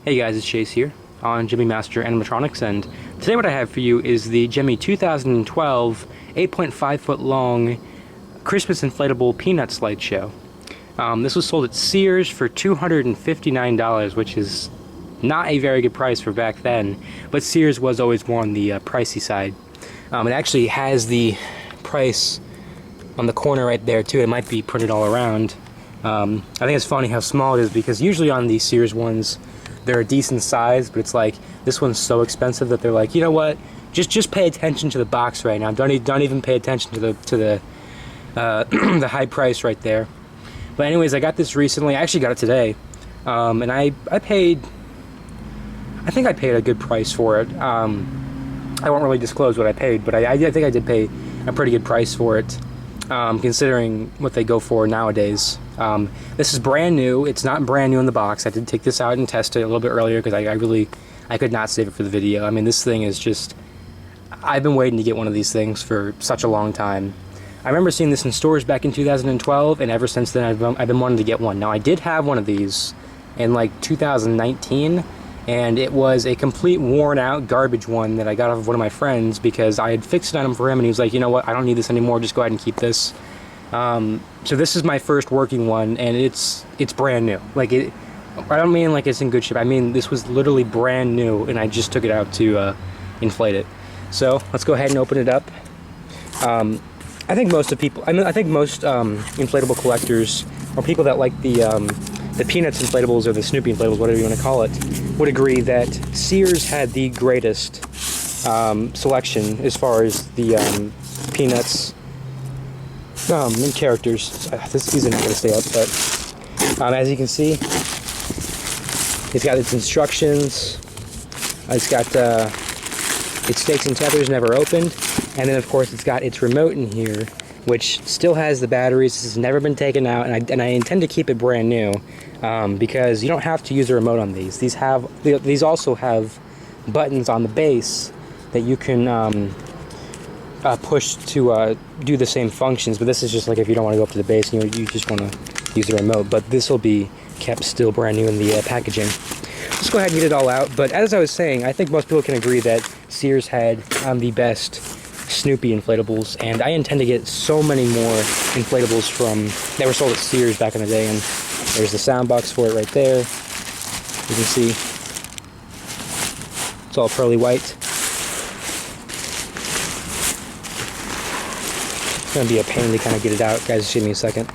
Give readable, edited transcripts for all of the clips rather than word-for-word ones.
Hey guys, it's Chase here on Gemmy Master Animatronics, and today what I have for you is the Gemmy 2012 8.5 foot long Christmas inflatable Peanuts Lightshow. This was sold at Sears for $259, which is not a very good price for back then, but Sears was always more on the pricey side. It actually has the price on the corner right there too. It might be printed all around. I think it's funny how small it is, because usually on these Sears ones they're a decent size, but it's like this one's so expensive that they're like, you know what, just pay attention to the box right now. Don't even pay attention to the the high price right there. But anyways, I got this recently. I actually got it today, and I think I paid a good price for it. I won't really disclose what I paid, but I think I did pay a pretty good price for it, considering what they go for nowadays. This is brand new. It's not brand new in the box. I did take this out and test it a little bit earlier because I could not save it for the video. I mean, this thing is just, I've been waiting to get one of these things for such a long time. I remember seeing this in stores back in 2012, and ever since then I've been wanting to get one. Now, I did have one of these in like 2019, and it was a complete worn out garbage one that I got off of one of my friends because I had fixed it on him for him, and he was like, you know what, I don't need this anymore, just go ahead and keep this. So this is my first working one, and it's brand new. Like, I don't mean like it's in good shape. I mean this was literally brand new, and I just took it out to inflate it. So let's go ahead and open it up. I think most inflatable collectors, or people that like the Peanuts inflatables or the Snoopy inflatables, whatever you want to call it, would agree that Sears had the greatest selection as far as the Peanuts and characters. These are not going to stay up, but as you can see, it's got its instructions. It's got its stakes and tethers never opened, and then of course it's got its remote in here, which still has the batteries. This has never been taken out, and I intend to keep it brand new, because you don't have to use a remote on these. These also have buttons on the base that you can push to do the same functions, but this is just like if you don't want to go up to the base and you just want to use the remote. But this will be kept still brand new in the packaging. Let's go ahead and get it all out. But as I was saying, I think most people can agree that Sears had the best Snoopy inflatables, and I intend to get so many more inflatables that were sold at Sears back in the day. And there's the sound box for it right there. You can see it's all pearly white. It's gonna be a pain to kind of get it out, guys. Just give me a second.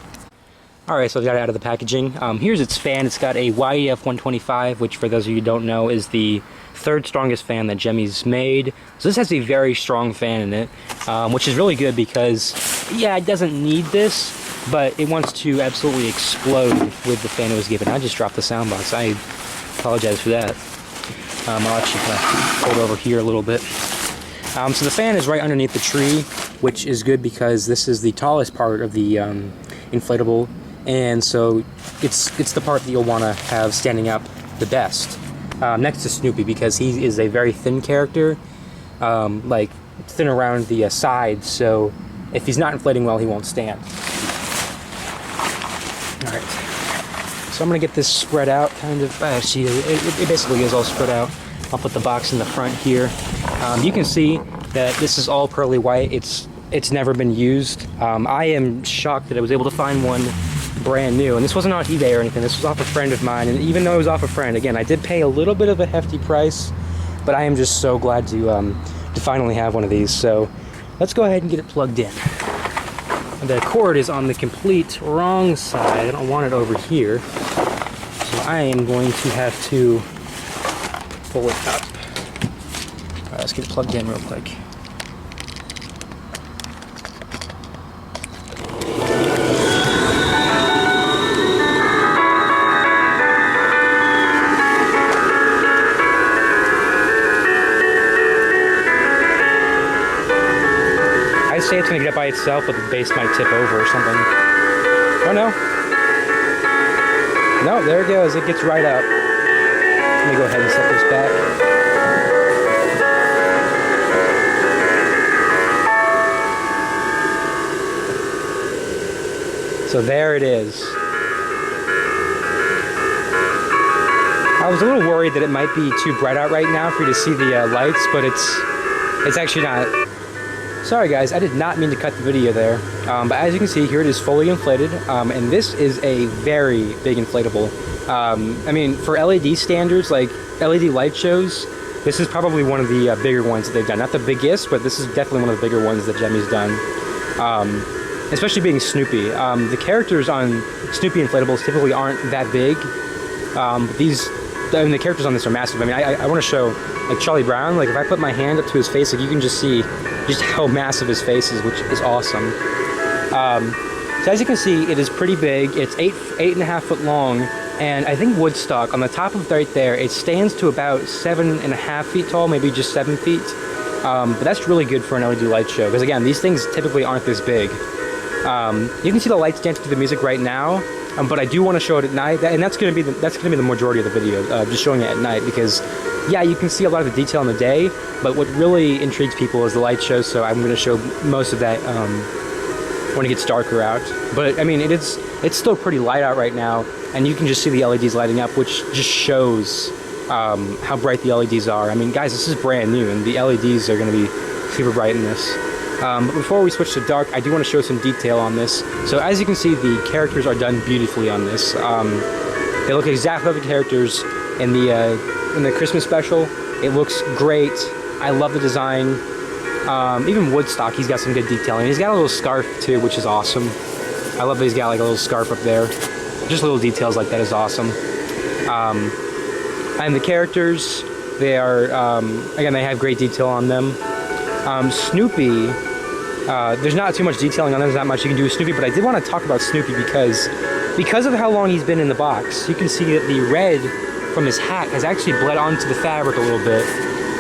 Alright, so I've got it out of the packaging. Here's its fan. It's got a YEF 125, which for those of you who don't know is the third strongest fan that Gemmy's made. So this has a very strong fan in it, which is really good because, yeah, it doesn't need this, but it wants to absolutely explode with the fan it was given. I just dropped the sound box. I apologize for that. I'll actually kind of hold over here a little bit. So the fan is right underneath the tree, which is good because this is the tallest part of the inflatable, and so it's the part that you'll want to have standing up the best, next to Snoopy, because he is a very thin character, like thin around the sides, so if he's not inflating well, he won't stand. Alright, so I'm going to get this spread out, kind of. See, it basically is all spread out. I'll put the box in the front here. You can see that this is all pearly white. It's never been used. I am shocked that I was able to find one brand new, and this wasn't on eBay or anything. This was off a friend of mine, and even though it was off a friend, again, I did pay a little bit of a hefty price, but I am just so glad to finally have one of these. So let's go ahead and get it plugged in. The cord is on the complete wrong side. I don't want it over here, so I am going to have to pull it up. All right, let's get it plugged in real quick. I'd say it's going to get up by itself, but the base might tip over or something. Oh no. No, there it goes. It gets right up. Let me go ahead and set this back. So there it is. How was a little worried that it might be too bright out right now for you to see the lights, but it's actually not. Sorry guys, I did not mean to cut the video there, but as you can see here, it is fully inflated, and this is a very big inflatable. I mean, for LED standards, like LED light shows, this is probably one of the bigger ones that they've done. Not the biggest, but this is definitely one of the bigger ones that Gemmy's done. Especially being Snoopy. The characters on Snoopy inflatables typically aren't that big, but the characters on this are massive. I mean, I want to show, like Charlie Brown, like if I put my hand up to his face, like you can just see just how massive his face is, which is awesome. So as you can see, it is pretty big. It's 8.5 foot long, and I think Woodstock, on the top of right there, it stands to about 7.5 feet tall, maybe just 7 feet. But that's really good for an LED light show, because again, these things typically aren't this big. You can see the lights dancing to the music right now, but I do want to show it at night, and that's going to be the majority of the video, just showing it at night, because yeah, you can see a lot of the detail in the day, but what really intrigues people is the light show, so I'm going to show most of that when it gets darker out. But I mean, it's still pretty light out right now, and you can just see the LEDs lighting up, which just shows how bright the LEDs are. I mean, guys, this is brand new, and the LEDs are going to be super bright in this. But before we switch to dark, I do want to show some detail on this. So as you can see, the characters are done beautifully on this. They look exactly like the characters in the Christmas special. It looks great. I love the design. Even Woodstock, he's got some good detailing. He's got a little scarf too, which is awesome. I love that he's got like a little scarf up there. Just little details like that is awesome. And the characters, they are, again, they have great detail on them. Snoopy, there's not too much detailing on them, there's not much you can do with Snoopy, but I did want to talk about Snoopy because of how long he's been in the box. You can see that the red from his hat has actually bled onto the fabric a little bit,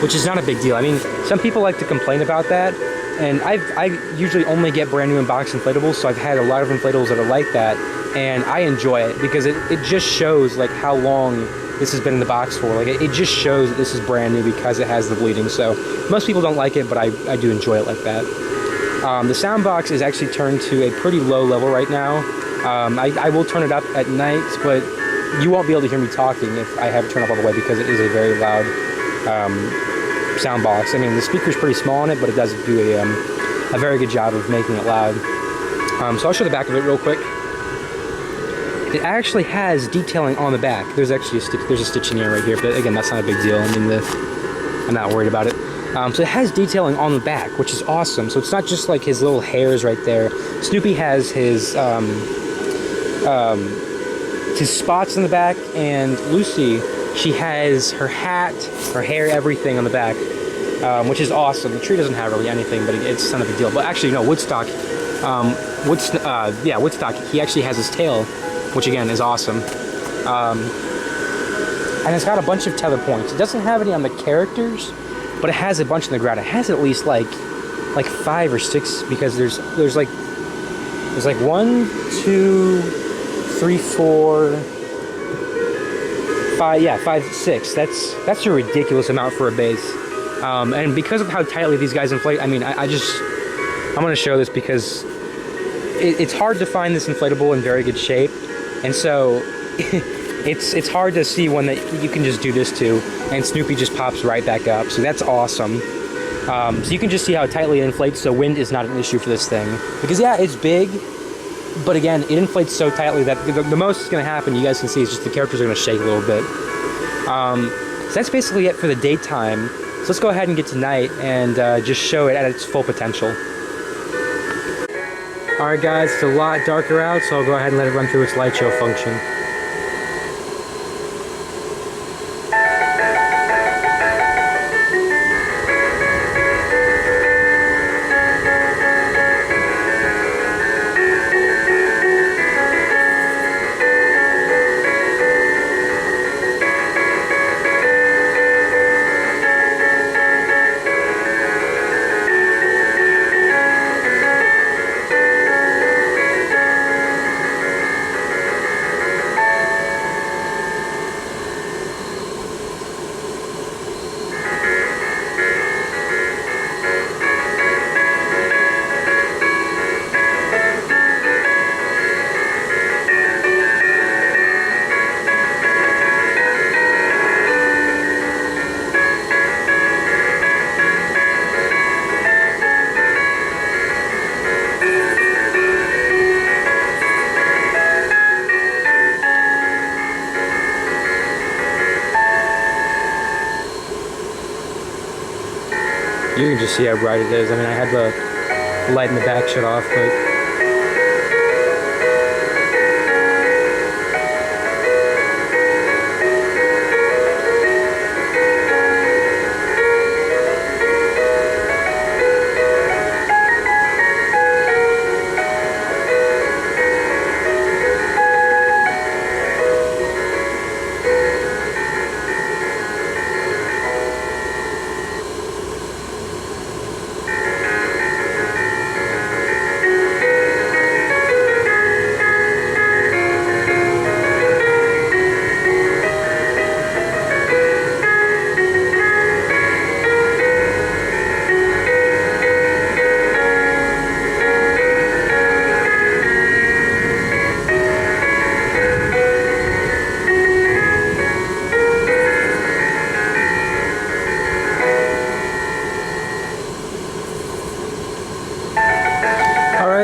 which is not a big deal. I mean, some people like to complain about that, and I usually only get brand new in-box inflatables, so I've had a lot of inflatables that are like that, and I enjoy it because it just shows like how long this has been in the box for. Like it just shows that this is brand new because it has the bleeding. So most people don't like it, but I do enjoy it like that. The sound box is actually turned to a pretty low level right now. I will turn it up at night, but you won't be able to hear me talking if I have it turned up all the way because it is a very loud sound box. I mean, the speaker's pretty small on it, but it does do a very good job of making it loud. So I'll show the back of it real quick. It actually has detailing on the back. There's actually there's a stitch in here right here, but again, that's not a big deal. I mean, I'm not worried about it. So it has detailing on the back, which is awesome. So it's not just like his little hairs right there. Snoopy has his spots in the back, and Lucy, she has her hat, her hair, everything on the back, which is awesome. The tree doesn't have really anything, but it's not a big deal. But actually, no, Woodstock, Woodstock, he actually has his tail, which again is awesome. And it's got a bunch of tether points. It doesn't have any on the characters, but it has a bunch in the ground. It has at least like 5 or 6, because there's like 1, 2, 3, 4, 5. Yeah, 5, 6. That's a ridiculous amount for a base. And because of how tightly these guys inflate, I mean, I'm going to show this because it's hard to find this inflatable in very good shape, and so it's hard to see one that you can just do this to, and Snoopy just pops right back up. So that's awesome. So you can just see how tightly it inflates, so wind is not an issue for this thing. Because yeah, it's big, but again, it inflates so tightly that the most that's going to happen, you guys can see, is just the characters are going to shake a little bit. So that's basically it for the daytime. So let's go ahead and get to night and just show it at its full potential. Alright guys, it's a lot darker out, so I'll go ahead and let it run through its light show function. You can just see how bright it is. I mean, I had the light in the back shut off, but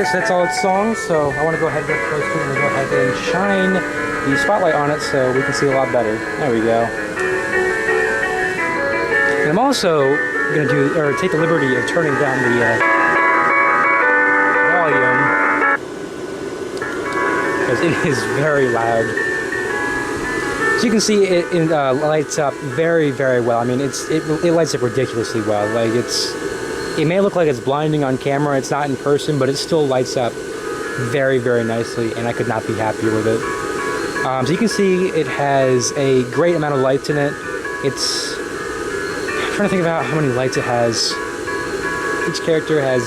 so that's all its songs, so I want to go ahead and get close to it and go ahead and shine the spotlight on it so we can see a lot better. There we go. And I'm also going to take the liberty of turning down the volume because it is very loud. So you can see it lights up very, very well. I mean, it lights up ridiculously well. Like it may look like it's blinding on camera, it's not in person, but it still lights up very, very nicely, and I could not be happier with it. So you can see it has a great amount of lights in it. I'm trying to think about how many lights it has. Each character has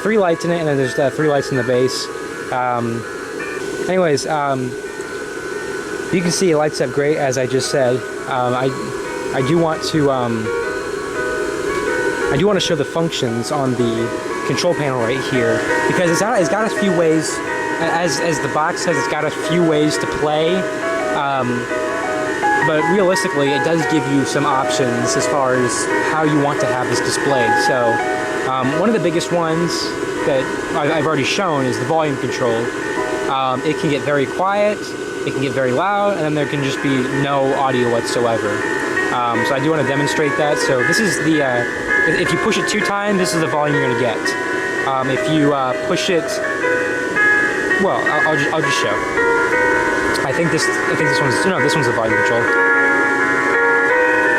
3 lights in it, and then there's 3 lights in the base. Anyways, you can see it lights up great, as I just said. I do want to show the functions on the control panel right here, because it's got a few ways, as the box says, it's got a few ways to play, but realistically it does give you some options as far as how you want to have this displayed. So one of the biggest ones that I've already shown is the volume control. It can get very quiet, it can get very loud, and then there can just be no audio whatsoever. So I do want to demonstrate that. So this is the if you push it 2 times, this is the volume you're going to get. If you push it, well, I'll just show. I think this one's the volume control.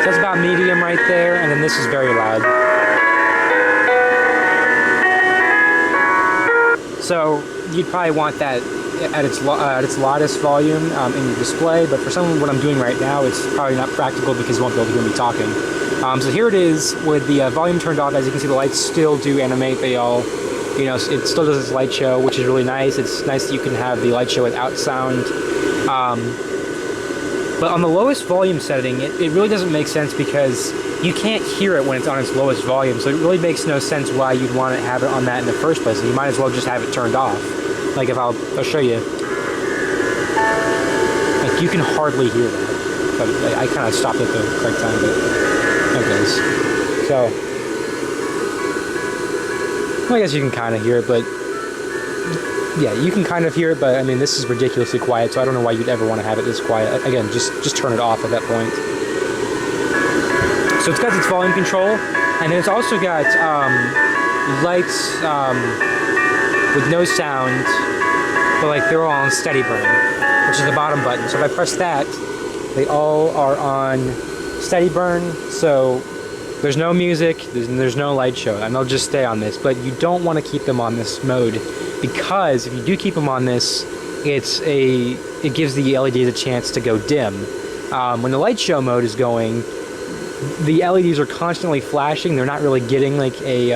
So that's about medium right there, and then this is very loud. So you'd probably want that at its loudest volume in your display, but for what I'm doing right now, it's probably not practical because you won't be able to hear me talking. So here it is with the volume turned off. As you can see, the lights still do animate. They all, it still does its light show, which is really nice. It's nice that you can have the light show without sound. But on the lowest volume setting, it really doesn't make sense because you can't hear it when it's on its lowest volume. So it really makes no sense why you'd want to have it on that in the first place. You might as well just have it turned off. Like if I'll show you. Like you can hardly hear that. But I kind of stopped at the correct time, but there it goes. So well, I guess you can kind of hear it, but yeah, you can kind of hear it, but I mean this is ridiculously quiet, so I don't know why you'd ever want to have it this quiet. Again, just turn it off at that point. So it's got its volume control, and then it's also got lights with no sound, but like they're all on steady burn, which is the bottom button. So if I press that, they all are on steady burn, so there's no music, there's no light show, and they'll just stay on this. But you don't want to keep them on this mode, because if you do keep them on this, it gives the LEDs a chance to go dim. When the light show mode is going, the LEDs are constantly flashing. They're not really getting like a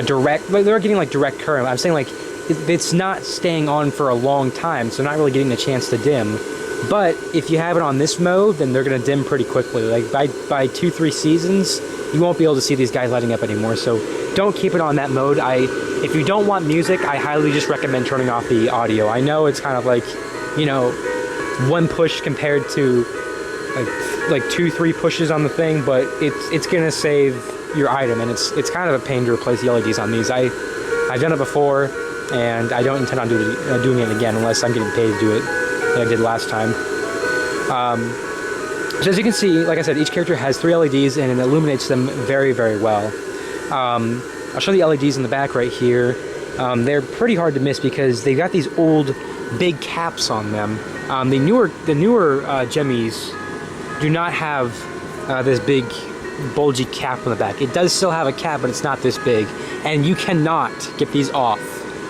direct, like they're getting like direct current. I'm saying like it's not staying on for a long time, so not really getting the chance to dim. But if you have it on this mode, then they're going to dim pretty quickly. Like by 2-3 seasons, you won't be able to see these guys lighting up anymore. So don't keep it on that mode. If you don't want music, I highly just recommend turning off the audio. I know it's kind of like, one push compared to like 2-3 pushes on the thing, but it's going to save your item, and it's kind of a pain to replace the LEDs on these. I've done it before, and I don't intend on doing it again unless I'm getting paid to do it, like I did last time. So as you can see, like I said, each character has 3 LEDs and it illuminates them very, very well. I'll show the LEDs in the back right here. They're pretty hard to miss because they've got these old big caps on them. The newer Gemmys do not have this big bulgy cap on the back. It does still have a cap, but it's not this big. And you cannot get these off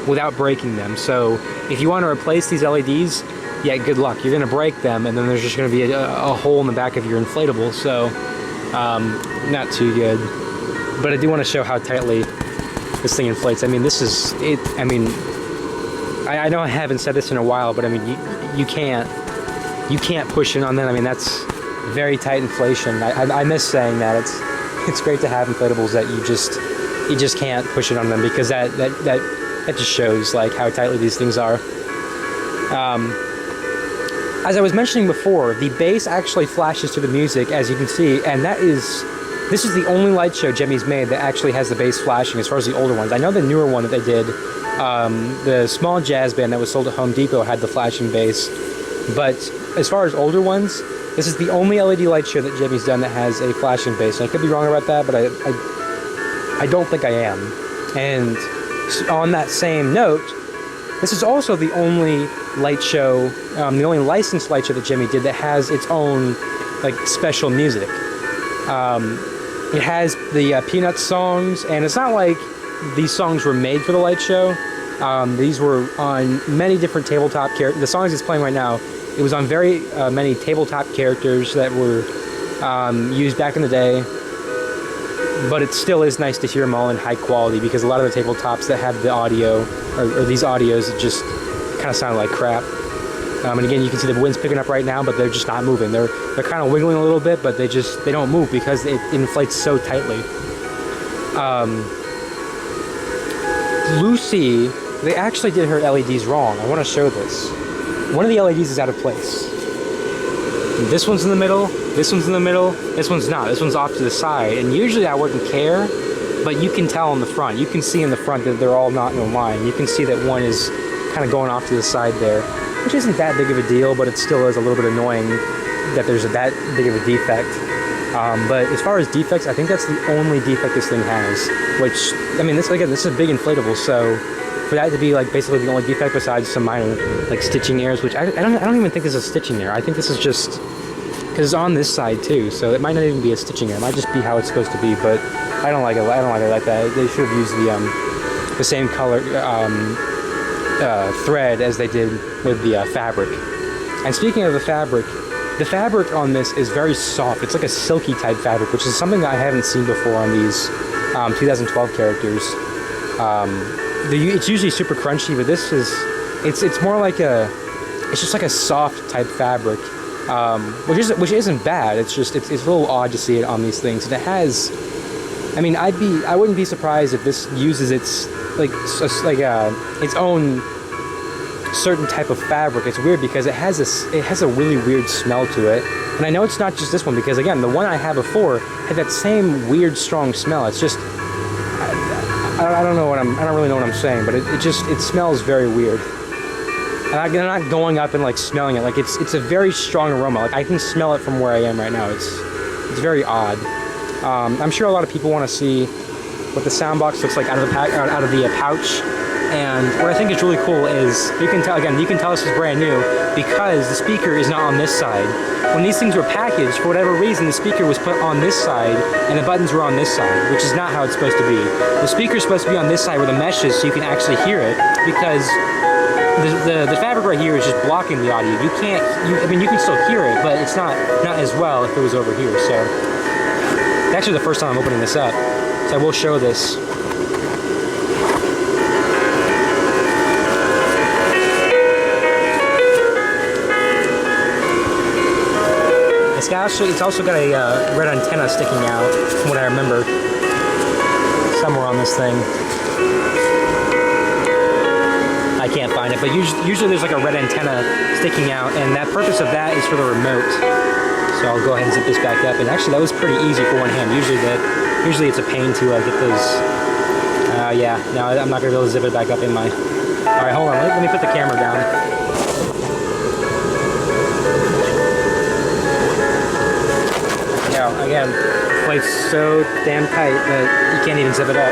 without breaking them. So if you want to replace these LEDs, yeah, good luck. You're going to break them, and then there's just going to be a hole in the back of your inflatable. So not too good. But I do want to show how tightly this thing inflates. I mean, this is it. I mean, I know I haven't said this in a while, but I mean, you can't push it on them. I mean, that's very tight inflation. I miss saying that. It's great to have inflatables that you just can't push it on them, because that just shows like how tightly these things are. As I was mentioning before, the bass actually flashes to the music, as you can see, and this is the only light show Gemmy's made that actually has the bass flashing as far as the older ones. I know the newer one that they did, the small jazz band that was sold at Home Depot had the flashing bass, but as far as older ones, this is the only LED light show that Gemmy's done that has a flashing bass. And I could be wrong about that, but I don't think I am. And on that same note, this is also the only light show, the only licensed light show that Gemmy did that has its own like special music. It has the Peanuts songs, and it's not like these songs were made for the light show. These were on many different tabletop characters. The songs it's playing right now, it was on very many tabletop characters that were used back in the day. But it still is nice to hear them all in high quality, because a lot of the tabletops that have the audio, or these audios, it just kind of sound like crap. And again, you can see the wind's picking up right now, but they're just not moving. They're kind of wiggling a little bit, but they don't move because it inflates so tightly. Lucy, they actually did her LEDs wrong. I want to show this. One of the LEDs is out of place. This one's in the middle, this one's in the middle, this one's not. This one's off to the side, and usually I wouldn't care, but you can tell in the front. You can see in the front that they're all not in a line. You can see that one is kind of going off to the side there, which isn't that big of a deal, but it still is a little bit annoying that there's that big of a defect. But as far as defects, I think that's the only defect this thing has, which, I mean, this is a big inflatable, so for that to be like basically the only defect besides some minor like stitching errors, which I don't even think this is a stitching error. I think this is just because it's on this side too, so it might not even be a stitching error. It might just be how it's supposed to be, but I don't like it. I don't like it like that. They should have used the same color thread as they did with the fabric. And speaking of the fabric on this is very soft. It's like a silky type fabric, which is something that I haven't seen before on these 2012 characters. It's usually super crunchy, but this is, it's more like it's just like a soft type fabric, which isn't bad. It's just, it's a little odd to see it on these things. And it has, I mean, I wouldn't be surprised if this uses its own certain type of fabric. It's weird because it has a really weird smell to it. And I know it's not just this one, because again, the one I had before had that same weird strong smell. It's just, I don't really know what I'm saying, but it smells very weird. And I'm not going up and like smelling it. Like it's a very strong aroma. Like I can smell it from where I am right now. It's very odd. I'm sure a lot of people want to see what the sound box looks like out of the pouch. And what I think is really cool is you can tell this is brand new because the speaker is not on this side. When these things were packaged, for whatever reason, the speaker was put on this side and the buttons were on this side, which is not how it's supposed to be. The speaker is supposed to be on this side where the mesh is, so you can actually hear it, because the fabric right here is just blocking the audio. You can still hear it, but it's not as well if it was over here. So it's actually the first time I'm opening this up, so I will show this. It's also got a red antenna sticking out, from what I remember, somewhere on this thing. I can't find it, but usually there's like a red antenna sticking out, and that purpose of that is for the remote. So I'll go ahead and zip this back up, and actually that was pretty easy for one hand. Usually it's a pain to get those. Yeah, no, I'm not gonna be able to zip it back up in my. All right, hold on. Let me put the camera down. Again, inflates so damn tight that you can't even zip it up.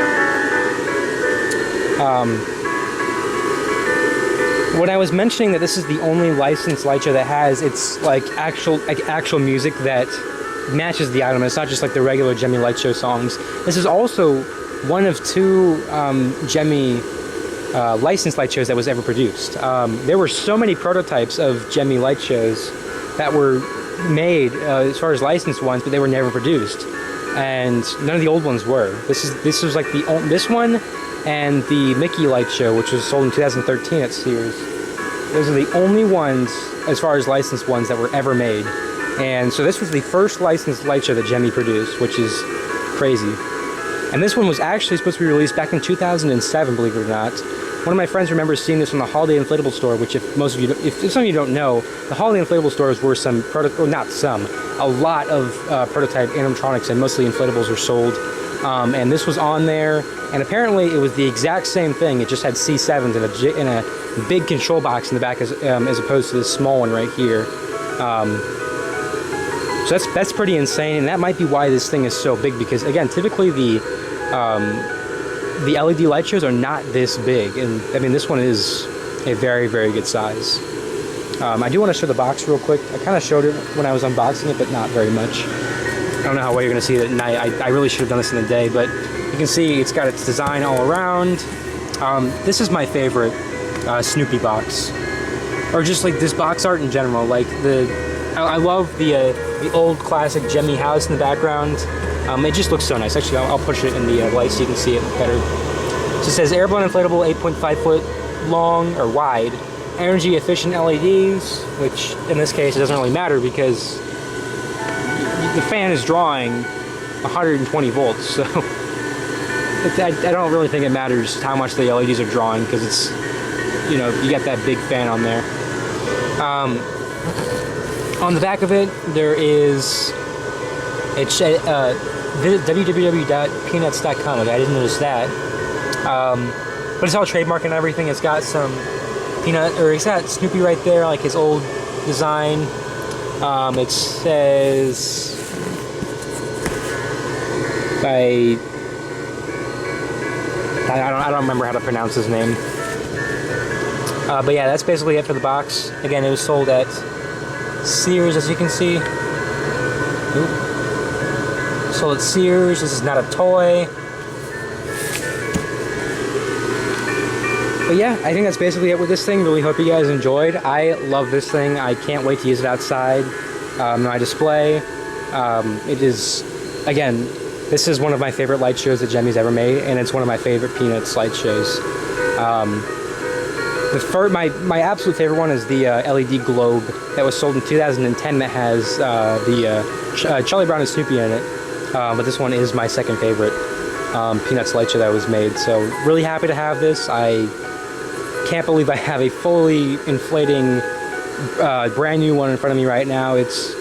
When I was mentioning that this is the only licensed light show that has its like actual music that matches the item, it's not just like the regular Gemmy light show songs. This is also one of 2 Gemmy licensed light shows that was ever produced. There were so many prototypes of Gemmy light shows that were made as far as licensed ones, but they were never produced, and none of the old ones were. This was like this one and the Mickey light show, which was sold in 2013 at Sears. Those are the only ones as far as licensed ones that were ever made, and so this was the first licensed light show that Gemmy produced, which is crazy. And this one was actually supposed to be released back in 2007, believe it or not. One of my friends remembers seeing this from the Holiday Inflatable store, which if some of you don't know, the Holiday Inflatable stores were a lot of prototype animatronics, and mostly inflatables were sold. And this was on there, and apparently it was the exact same thing. It just had C7s in a big control box in the back as opposed to this small one right here. So that's pretty insane, and that might be why this thing is so big, because again, typically the LED light shows are not this big, and I mean this one is a very, very good size. I do want to show the box real quick. I kind of showed it when I was unboxing it, but not very much. I don't know how well you're going to see it at night. I really should have done this in the day, but you can see it's got its design all around. This is my favorite Snoopy box, or just like this box art in general. Like I love the old classic Gemmy house in the background. It just looks so nice. Actually, I'll push it in the light so you can see it better. So it says Airblown Inflatable, 8.5 foot long or wide, energy efficient LEDs, which in this case it doesn't really matter because the fan is drawing 120 volts. So I don't really think it matters how much the LEDs are drawing, because it's, you know, you got that big fan on there. On the back of it, there is www.peanuts.com. Okay, I didn't notice that. But it's all trademark and everything. It's got some it's got Snoopy right there, like his old design. It says by I don't remember how to pronounce his name. But yeah, that's basically it for the box. Again, it was sold at Sears, as you can see. Oop. Sold at Sears. This is not a toy. But yeah, I think that's basically it with this thing. Really hope you guys enjoyed. I love this thing. I can't wait to use it outside in my display. It is, again, this is one of my favorite light shows that Gemmy's ever made, and it's one of my favorite Peanuts light shows. My absolute favorite one is the LED globe that was sold in 2010 that has Charlie Brown and Snoopy in it. But this one is my second favorite Peanuts light show that was made. So really happy to have this. I can't believe I have a fully inflating brand new one in front of me right now. It's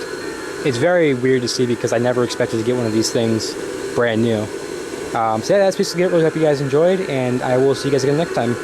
very weird to see because I never expected to get one of these things brand new. So yeah, that's basically it. Really hope you guys enjoyed, and I will see you guys again next time.